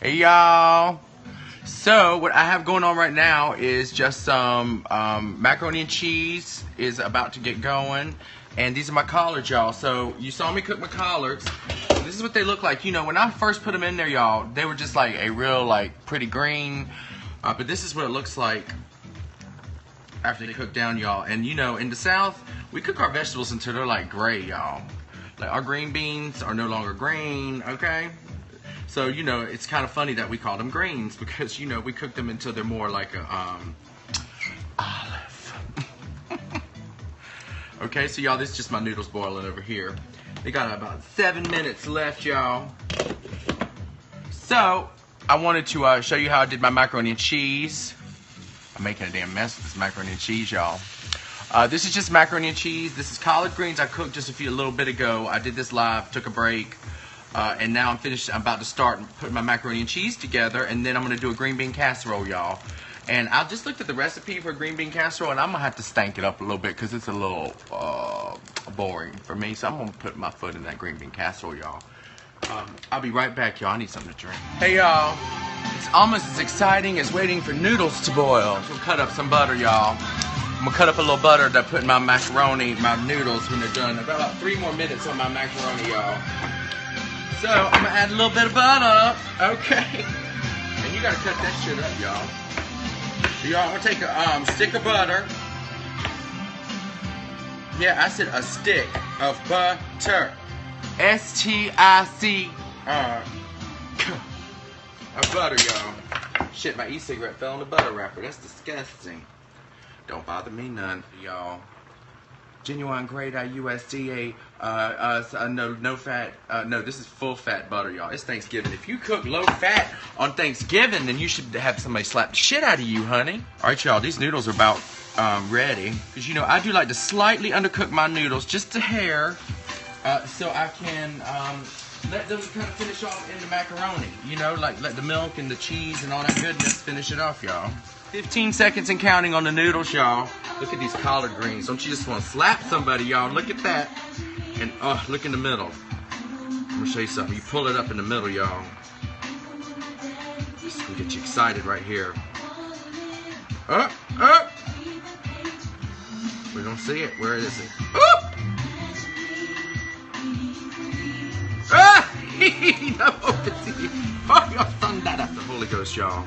Hey y'all. So what I have going on right now is just some macaroni and cheese is about to get going. And these are my collards, y'all. So you saw me cook my collards. This is what they look like. You know, when I first put them in there, y'all, they were just like a real like pretty green. But this is what it looks like after they cook down, y'all. And you know, in the South, we cook our vegetables until they're like gray, y'all. Like our green beans are no longer green, okay? So, you know, it's kind of funny that we call them greens because, you know, we cook them until they're more like a olive. Okay, so y'all, this is just my noodles boiling over here. They got about 7 minutes left, y'all. So, I wanted to show you how I did my macaroni and cheese. I'm making a damn mess with this macaroni and cheese, y'all. This is just macaroni and cheese. This is collard greens I cooked just a little bit ago. I did this live, took a break. And now I'm finished. I'm about to start putting my macaroni and cheese together, and then I'm gonna do a green bean casserole, y'all. And I just looked at the recipe for green bean casserole, and I'm gonna have to stank it up a little bit because it's a little boring for me. So I'm gonna put my foot in that green bean casserole, y'all. I'll be right back, y'all. I need something to drink. Hey, y'all. It's almost as exciting as waiting for noodles to boil. So cut up some butter, y'all. I'm gonna cut up a little butter to put in my macaroni, my noodles when they're done. I've got about 3 more minutes on my macaroni, y'all. So, I'm gonna add a little bit of butter, okay? And you gotta cut that shit up, y'all. So y'all, I'm gonna take a stick of butter. Yeah, I said a stick of butter. S-T-I-C of butter, y'all. Shit, my e-cigarette fell in the butter wrapper. That's disgusting. Don't bother me none, y'all. Genuine grade USDA, no fat, no, this is full fat butter, y'all. It's Thanksgiving. If you cook low fat on Thanksgiving, then you should have somebody slap the shit out of you, honey. All right, y'all, these noodles are about ready. Because, you know, I do like to slightly undercook my noodles, just a hair, so I can let them kind of finish off in the macaroni. You know, like let the milk and the cheese and all that goodness finish it off, y'all. 15 seconds and counting on the noodles, y'all. Look at these collard greens. Don't you just want to slap somebody, y'all? Look at that. And, look in the middle. I'm going to show you something. You pull it up in the middle, y'all. This will get you excited right here. Up, up. We don't see it. Where is it? Up! Ah! Oh, y'all thumbed that up. The Holy Ghost, y'all.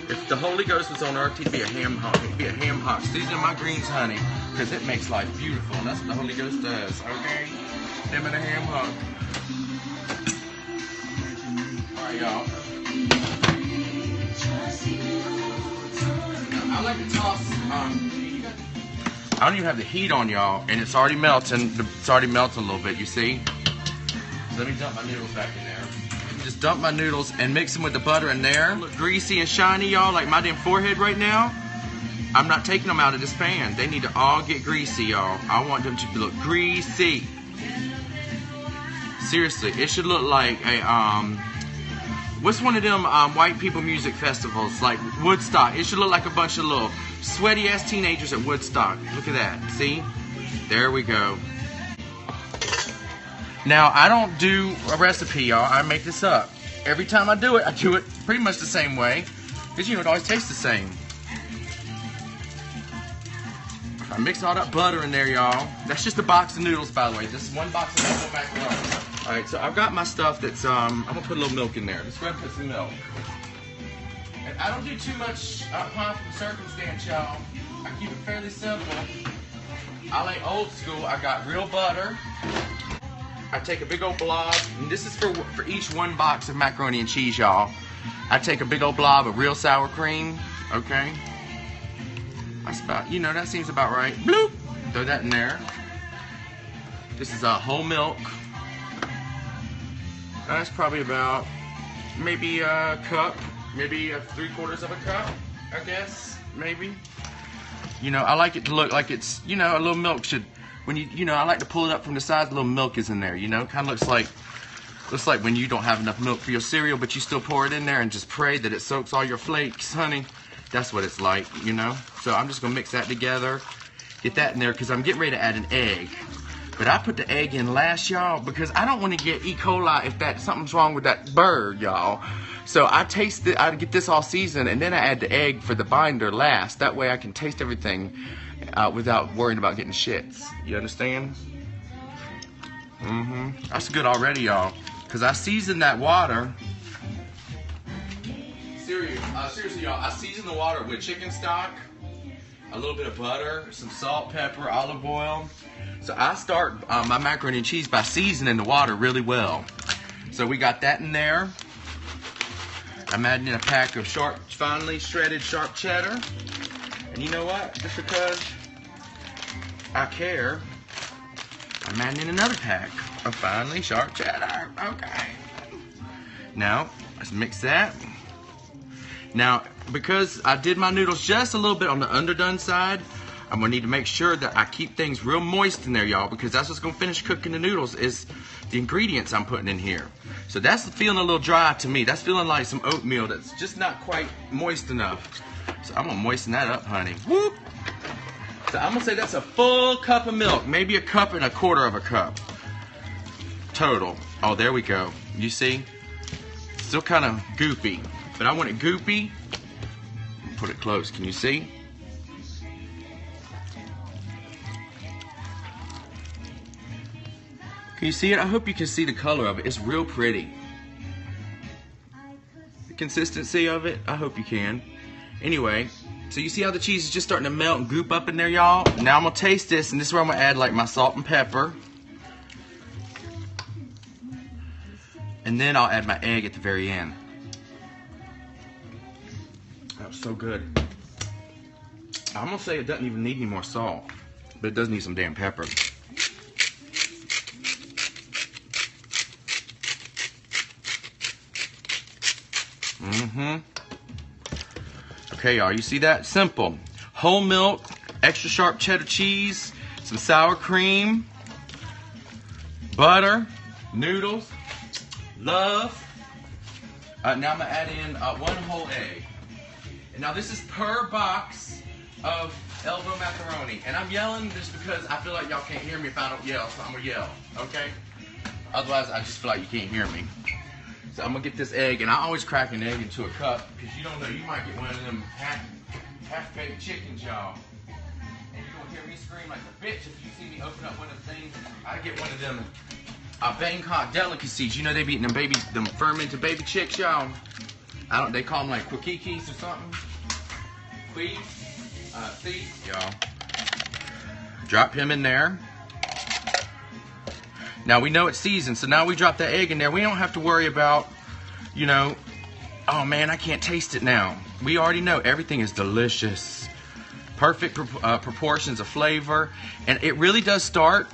If the Holy Ghost was on earth, he'd be a ham hock. He'd be a ham hock. Season my greens, honey, because it makes life beautiful. And that's what the Holy Ghost does, okay? Him and a ham hock. All right, y'all. I like to toss, I don't even have the heat on, y'all, and it's already melting. It's already melting a little bit, you see? So let me dump my noodles back in there. Just dump my noodles and mix them with the butter in there. Look greasy and shiny, y'all, like my damn forehead right now. I'm not taking them out of this pan. They need to all get greasy, y'all. I want them to look greasy. Seriously, it should look like a, what's one of them white people music festivals, like Woodstock. It should look like a bunch of little sweaty-ass teenagers at Woodstock. Look at that, see? There we go. Now, I don't do a recipe, y'all. I make this up. Every time I do it pretty much the same way. Because, you know, it always tastes the same. I mix all that butter in there, y'all. That's just a box of noodles, by the way. This is one box of noodles macaroni. Alright, so I've got my stuff that's, I'm going to put a little milk in there. Let's go ahead and put some milk. And I don't do too much pomp and circumstance, y'all. I keep it fairly simple. I like old school. I got real butter. I take a big old blob, and this is for each one box of macaroni and cheese, y'all. I take a big old blob of real sour cream, okay? That's about, you know, that seems about right. Bloop! Throw that in there. This is whole milk. That's probably about maybe a cup, maybe 3/4 of a cup, I guess, maybe. You know, I like it to look like it's, you know, a little milk should. When you know, I like to pull it up from the sides, a little milk is in there, you know? Kind of looks like when you don't have enough milk for your cereal, but you still pour it in there and just pray that it soaks all your flakes, honey. That's what it's like, you know? So I'm just gonna mix that together, get that in there, because I'm getting ready to add an egg. But I put the egg in last, y'all, because I don't want to get E. coli if something's wrong with that bird, y'all. So I get this all seasoned, and then I add the egg for the binder last. That way I can taste everything without worrying about getting shits. You understand? That's good already, y'all. Because I seasoned that water. Seriously, y'all, I seasoned the water with chicken stock, a little bit of butter, some salt, pepper, olive oil. So I start my macaroni and cheese by seasoning the water really well. So we got that in there. I'm adding in a pack of finely shredded sharp cheddar. And you know what? Just because I care, I'm adding in another pack of finely sharp cheddar. Okay. Now, let's mix that. Now, because I did my noodles just a little bit on the underdone side, I'm gonna need to make sure that I keep things real moist in there, y'all, because that's what's gonna finish cooking the noodles is the ingredients I'm putting in here. So that's feeling a little dry to me. That's feeling like some oatmeal that's just not quite moist enough. So I'm gonna moisten that up, honey. Whoop! So I'm gonna say that's a full cup of milk, maybe a cup and a quarter of a cup total. Oh, there we go. You see? Still kind of goopy, but I want it goopy. Put it close. Can you see? Can you see it? I hope you can see the color of it. It's real pretty. The consistency of it, I hope you can. Anyway, so you see how the cheese is just starting to melt and goop up in there, y'all? Now I'm gonna taste this, and this is where I'm gonna add like my salt and pepper. And then I'll add my egg at the very end. That was so good. I'm gonna say it doesn't even need any more salt, but it does need some damn pepper. Okay, y'all, you see that? Simple. Whole milk, extra sharp cheddar cheese, some sour cream, butter, noodles, love. Now I'm gonna add in one whole egg. And now this is per box of elbow macaroni. And I'm yelling just because I feel like y'all can't hear me if I don't yell, so I'm gonna yell, okay? Otherwise, I just feel like you can't hear me. So I'm gonna get this egg, and I always crack an egg into a cup, because you don't know, you might get one of them half-baked chickens, y'all. And you're gonna hear me scream like a bitch if you see me open up one of the things. I get one of them Bangkok delicacies. You know they be eating them fermented baby chicks, y'all. They call them like quikikis or something. See, y'all. Drop him in there. Now we know it's seasoned, so now we drop that egg in there. We don't have to worry about, you know, oh man, I can't taste it now. We already know everything is delicious. Perfect proportions of flavor. And it really does start,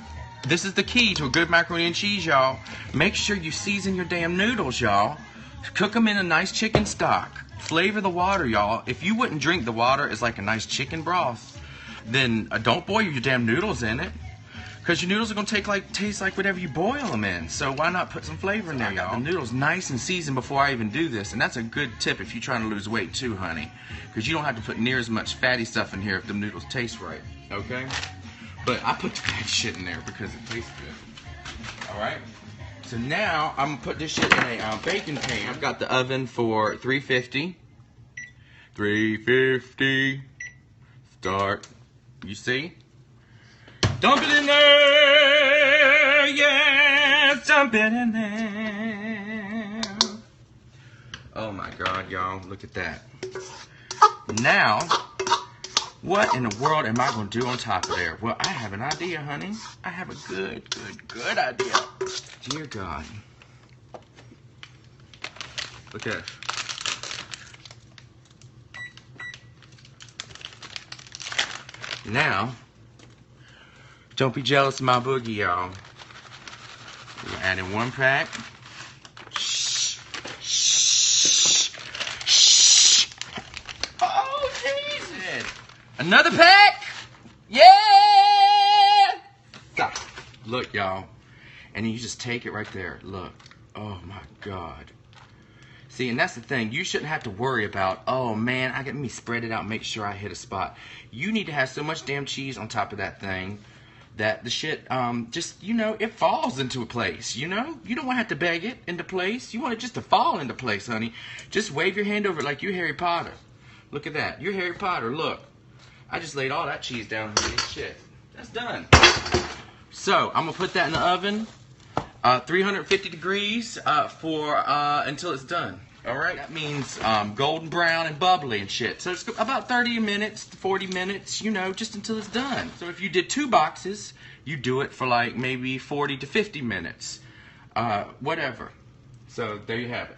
this is the key to a good macaroni and cheese, y'all. Make sure you season your damn noodles, y'all. Cook them in a nice chicken stock. Flavor the water, y'all. If you wouldn't drink the water as like a nice chicken broth, then don't boil your damn noodles in it. Because your noodles are going to taste like whatever you boil them in. So why not put some flavor in there, y'all? The noodles nice and seasoned before I even do this. And that's a good tip if you're trying to lose weight too, honey. Because you don't have to put near as much fatty stuff in here if the noodles taste right. Okay? But I put the fatty shit in there because it tastes good. Alright? So now I'm going to put this shit in a baking pan. I've got the oven for 350. 350. Start. You see? Dump it in there, yes, dump it in there. Oh my God, y'all, look at that. Now, what in the world am I going to do on top of there? Well, I have an idea, honey. I have a good idea. Dear God. Look at it. Now, don't be jealous of my boogie, y'all. We're adding one pack. Shh. Shh. Shh. Oh, Jesus. Another pack. Yeah. Stop. Look, y'all. And you just take it right there. Look. Oh, my God. See, and that's the thing. You shouldn't have to worry about, oh, man, let me spread it out and make sure I hit a spot. You need to have so much damn cheese on top of that thing that the shit, just, you know, it falls into a place, you know? You don't want to have to beg it into place. You want it just to fall into place, honey. Just wave your hand over it like you're Harry Potter. Look at that. You're Harry Potter, look. I just laid all that cheese down, honey. Shit. That's done. So, I'm going to put that in the oven, 350 degrees until it's done. Alright? That means golden brown and bubbly and shit. So it's about 30 minutes to 40 minutes, you know, just until it's done. So if you did 2 boxes, you do it for like maybe 40 to 50 minutes. Whatever. So there you have it.